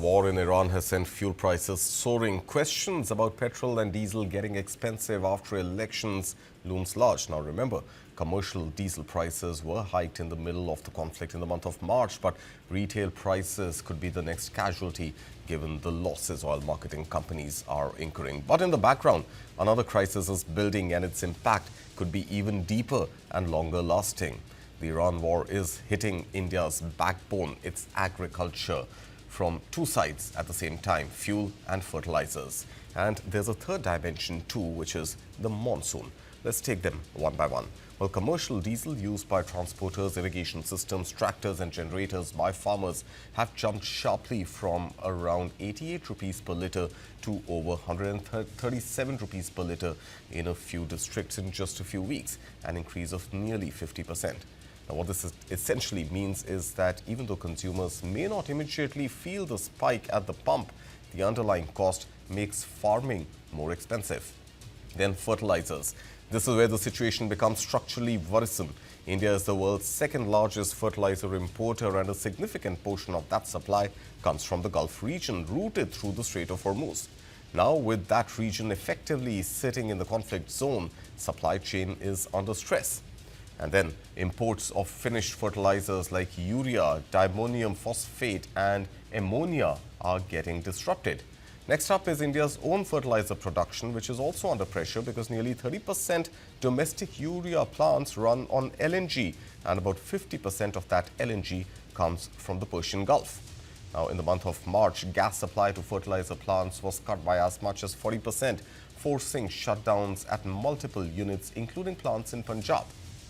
war in Iran has sent fuel prices soaring. Questions about petrol and diesel getting expensive after elections looms large. Now remember, commercial diesel prices were hiked in the middle of the conflict in the month of March, but retail prices could be the next casualty given the losses oil marketing companies are incurring. But in the background, another crisis is building and its impact could be even deeper and longer lasting. The Iran war is hitting India's backbone, its agriculture, from two sides at the same time, fuel and fertilizers. And there's a third dimension too, which is the monsoon. Let's take them one by one. Well, commercial diesel used by transporters, irrigation systems, tractors and generators by farmers have jumped sharply from around 88 rupees per litre to over 137 rupees per litre in a few districts in just a few weeks, an increase of nearly 50%. Now, what this essentially means is that even though consumers may not immediately feel the spike at the pump, the underlying cost makes farming more expensive. Then fertilizers. This is where the situation becomes structurally worrisome. India is the world's second largest fertilizer importer, and a significant portion of that supply comes from the Gulf region, routed through the Strait of Hormuz. Now, with that region effectively sitting in the conflict zone, supply chain is under stress. And then imports of finished fertilizers like urea, diammonium phosphate and ammonia are getting disrupted. Next up is India's own fertilizer production, which is also under pressure because nearly 30% domestic urea plants run on LNG, and about 50% of that LNG comes from the Persian Gulf. Now, in the month of March, gas supply to fertilizer plants was cut by as much as 40%, forcing shutdowns at multiple units, including plants in Punjab.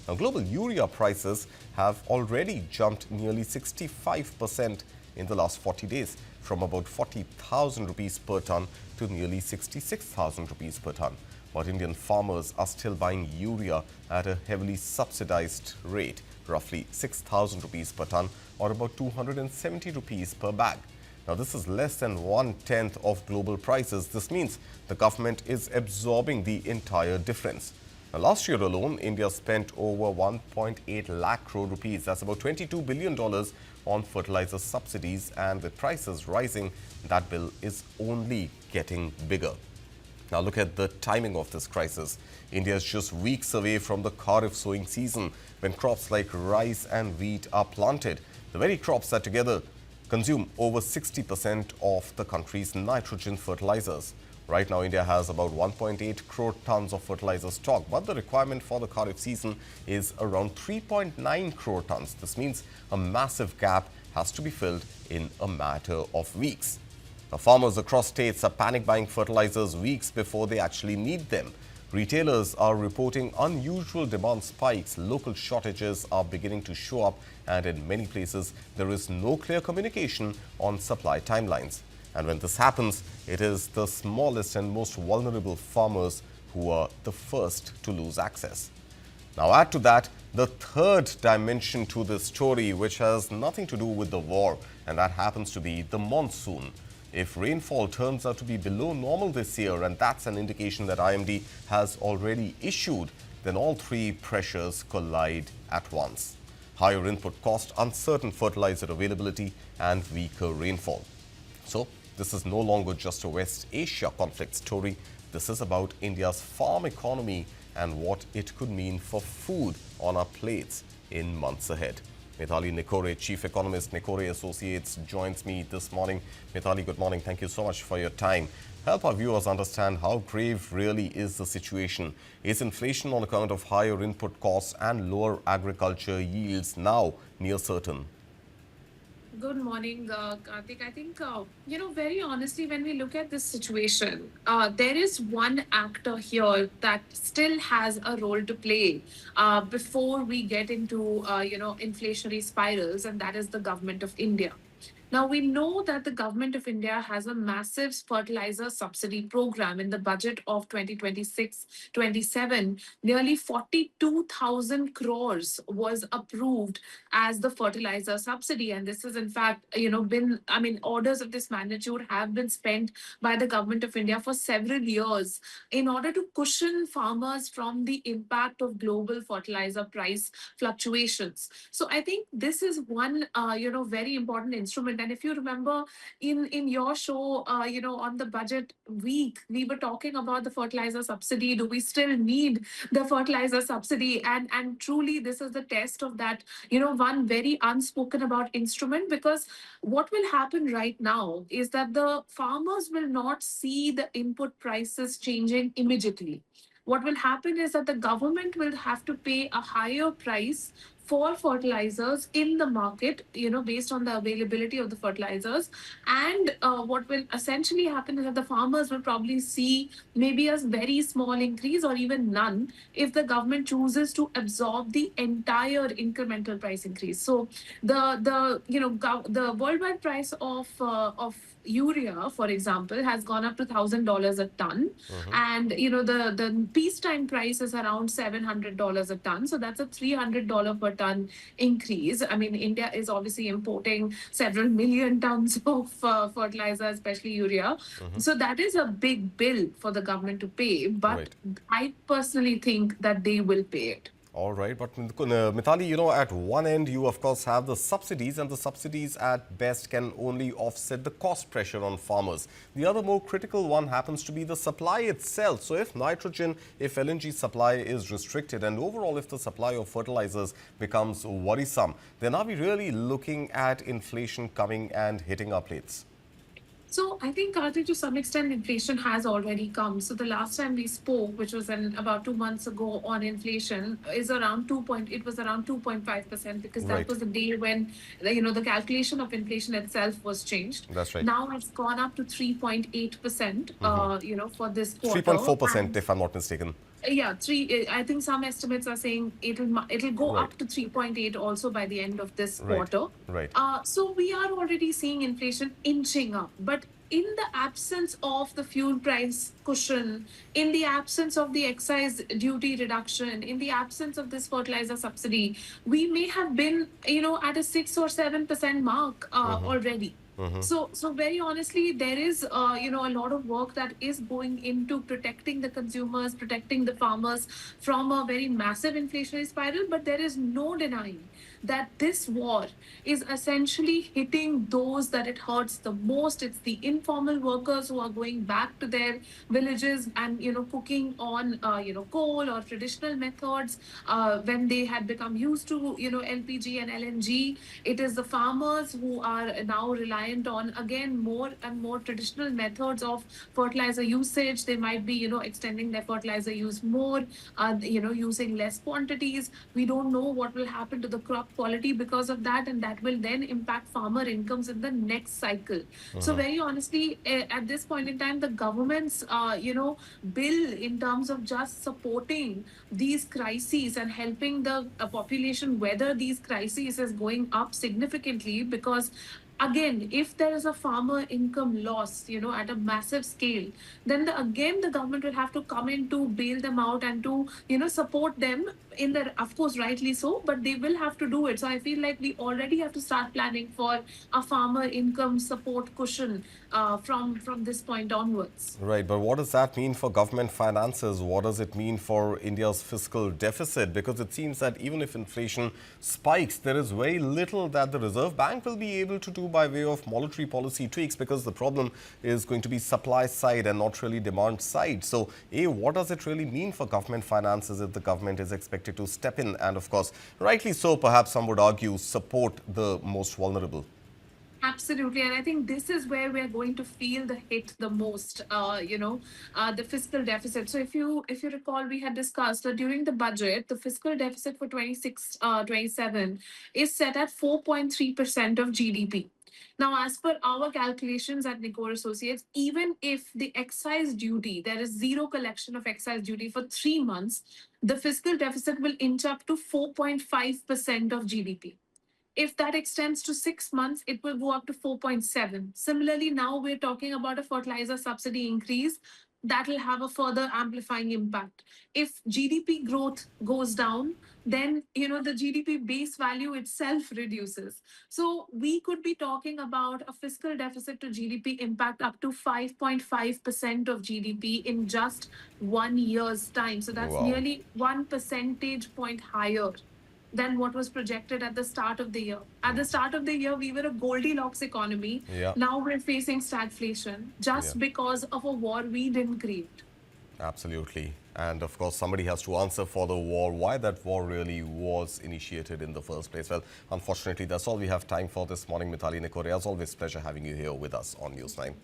Now, global urea prices have already jumped nearly 65% in the last 40 days, from about 40,000 rupees per ton to nearly 66,000 rupees per ton. But Indian farmers are still buying urea at a heavily subsidized rate, roughly 6,000 rupees per ton or about 270 rupees per bag. Now, this is less than 1/10 of global prices. This means the government is absorbing the entire difference. Now, last year alone, India spent over 1.8 lakh crore rupees. That's about $22 billion on fertilizer subsidies, and with prices rising, that bill is only getting bigger. Now, look at the timing of this crisis. India is just weeks away from the Kharif sowing season, when crops like rice and wheat are planted. The very crops that together consume over 60% of the country's nitrogen fertilizers. Right now, India has about 1.8 crore tons of fertilizer stock, but the requirement for the Kharif season is around 3.9 crore tons. This means a massive gap has to be filled in a matter of weeks. Now, farmers across states are panic buying fertilizers weeks before they actually need them. Retailers are reporting unusual demand spikes. Local shortages are beginning to show up, and in many places, there is no clear communication on supply timelines. And when this happens, it is the smallest and most vulnerable farmers who are the first to lose access. Now, add to that the third dimension to this story, which has nothing to do with the war, and that happens to be the monsoon. If rainfall turns out to be below normal this year, and that's an indication that IMD has already issued, then all three pressures collide at once: higher input cost, uncertain fertilizer availability, and weaker rainfall. So, this is no longer just a West Asia conflict story. This is about India's farm economy and what it could mean for food on our plates in months ahead. Mitali Nikore, Chief Economist, Nikore Associates, joins me this morning. Mitali, good morning. Thank you so much for your time. Help our viewers understand how grave really is the situation. Is inflation on account of higher input costs and lower agriculture yields now near certain? Good morning, Kartik. I think, very honestly, when we look at this situation, there is one actor here that still has a role to play before we get into, inflationary spirals, and that is the government of India. Now, we know that the government of India has a massive fertilizer subsidy program in the budget of 2026-27. Nearly 42,000 crores was approved as the fertilizer subsidy. And this is, in fact, orders of this magnitude have been spent by the government of India for several years in order to cushion farmers from the impact of global fertilizer price fluctuations. So I think this is one, very important instrument. And if you remember in your show, on the budget week, we were talking about the fertilizer subsidy. Do we still need the fertilizer subsidy? And truly, this is the test of that, one very unspoken about instrument. Because what will happen right now is that the farmers will not see the input prices changing immediately. What will happen is that the government will have to pay a higher price for fertilizers in the market, based on the availability of the fertilizers. And what will essentially happen is that the farmers will probably see maybe a very small increase or even none if the government chooses to absorb the entire incremental price increase. So the worldwide price of urea, for example, has gone up to $1,000 a ton, Hmm. and the peacetime price is around $700 a ton. So that's a $300 per ton increase. I mean, India is obviously importing several million tons of fertilizer, especially urea. Hmm. So that is a big bill for the government to pay. But Right. I personally think that they will pay it. All right, but Mitali, at one end you of course have the subsidies, and the subsidies at best can only offset the cost pressure on farmers. The other more critical one happens to be the supply itself. So if nitrogen, if LNG supply is restricted, and overall if the supply of fertilizers becomes worrisome, then are we really looking at inflation coming and hitting our plates? So I think, Kartik, to some extent, inflation has already come. So the last time we spoke, which was about 2 months ago, on inflation, is around It was around 2.5%, because that Right, was the day when the calculation of inflation itself was changed. that's right. Now it's gone up to 3.8%. For this quarter. 3.4% And if I'm not mistaken. yeah, three. I think some estimates are saying it'll go Right, up to 3.8 also by the end of this right, quarter. right. So we are already seeing inflation inching up, but in the absence of the fuel price cushion, in the absence of the excise duty reduction, in the absence of this fertilizer subsidy, we may have been, at a 6 or 7% mark already. So very honestly, there is a lot of work that is going into protecting the consumers, protecting the farmers from a very massive inflationary spiral. But there is no denying that this war is essentially hitting those that it hurts the most. It's the informal workers who are going back to their villages and cooking on coal or traditional methods when they had become used to LPG and LNG. It is the farmers who are now reliant on, again, more and more traditional methods of fertilizer usage. They might be extending their fertilizer use more, using less quantities. We don't know what will happen to the crop quality because of that, and that will then impact farmer incomes in the next cycle. So very honestly, at this point in time, the government's bill in terms of just supporting these crises and helping the population weather these crises is going up significantly. Because again, if there is a farmer income loss at a massive scale, then again the government will have to come in to bail them out and to support them in the, of course, rightly so, but they will have to do it. So I feel like we already have to start planning for a farmer income support cushion from this point onwards. Right, but what does that mean for government finances? What does it mean for India's fiscal deficit? Because it seems that even if inflation spikes, there is very little that the Reserve Bank will be able to do by way of monetary policy tweaks, because the problem is going to be supply side and not really demand side. So, A, what does it really mean for government finances if the government is expected to step in and, of course, rightly so, perhaps some would argue, support the most vulnerable? Absolutely, and I think this is where we're going to feel the hit the most. The fiscal deficit. So if you recall, we had discussed that during the budget, the fiscal deficit for 26 27 is set at 4.3% of GDP. Now, as per our calculations at Nikore Associates, even if the excise duty, there is zero collection of excise duty for 3 months, the fiscal deficit will inch up to 4.5% of GDP. If that extends to 6 months, it will go up to 4.7. Similarly, now we're talking about a fertilizer subsidy increase that will have a further amplifying impact. If GDP growth goes down, then the GDP base value itself reduces. So we could be talking about a fiscal deficit to GDP impact up to 5.5% of GDP in just 1 year's time. So that's Wow. nearly 1 percentage point higher. than what was projected at the start of the year. At the start of the year, we were a Goldilocks economy. Yeah. Now we're facing stagflation Yeah. just because of a war we didn't create. Absolutely. And of course, somebody has to answer for the war, why that war really was initiated in the first place. Well, unfortunately, that's all we have time for this morning. Mitali Nikore, as always, pleasure having you here with us on News 9.